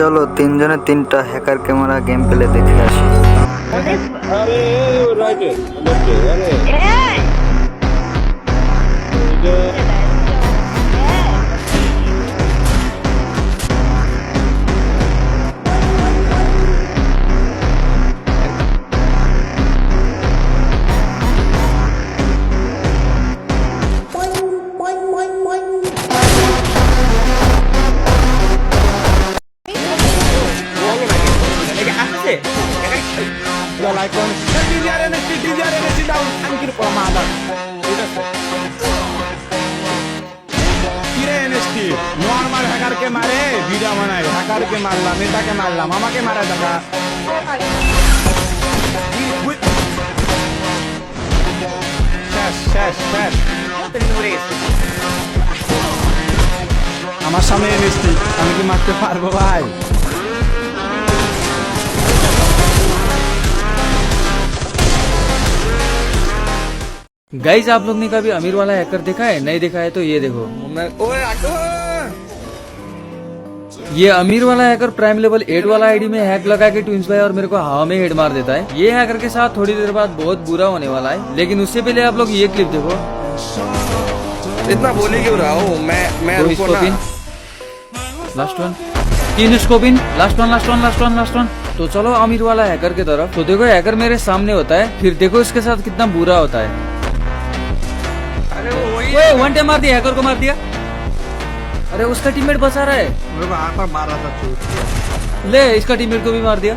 চলো তিনজনে তিনটা হ্যাকার ক্যামেরা গেম প্লে দেখে আসি। अरे राइट लेफ्ट अरे নর্মাল হ্যাকারকে মারে ভিডিও বানায়, হ্যাকারকে মারলাম, নেতাকে মারলাম, আমাকে মারা দেখা শেষ শেষ শেষ। আমার সামনে এনএসটি, আমি কি মারতে পারবো ভাই? गाइज आप लोग ने कभी अमीर वाला हैकर देखा है? नहीं देखा है तो ये देखो, ये अमीर वाला हैकर प्राइम लेवल 8 वाला आईडी में हैक लगा के ट्विंस भाई और मेरे को हवा में हेड मार देता है। ये हैकर के साथ थोड़ी देर बाद बहुत बुरा होने वाला है, लेकिन उससे पहले आप लोग ये क्लिप देखो। इतना बोले क्यों रहा हूँ मैं रुको ना। Last one, 3 scoping, last one last one last one last one. तो चलो अमीर वाला हैकर की तरफ। तो देखो हैकर मेरे सामने होता है, फिर देखो इसके साथ कितना बुरा होता है। ओए वन टाइम मार दिया, हैकर को मार दिया। अरे उसका टीममेट बचा रहा है, मारा था ले इसका टीममेट को भी मार दिया।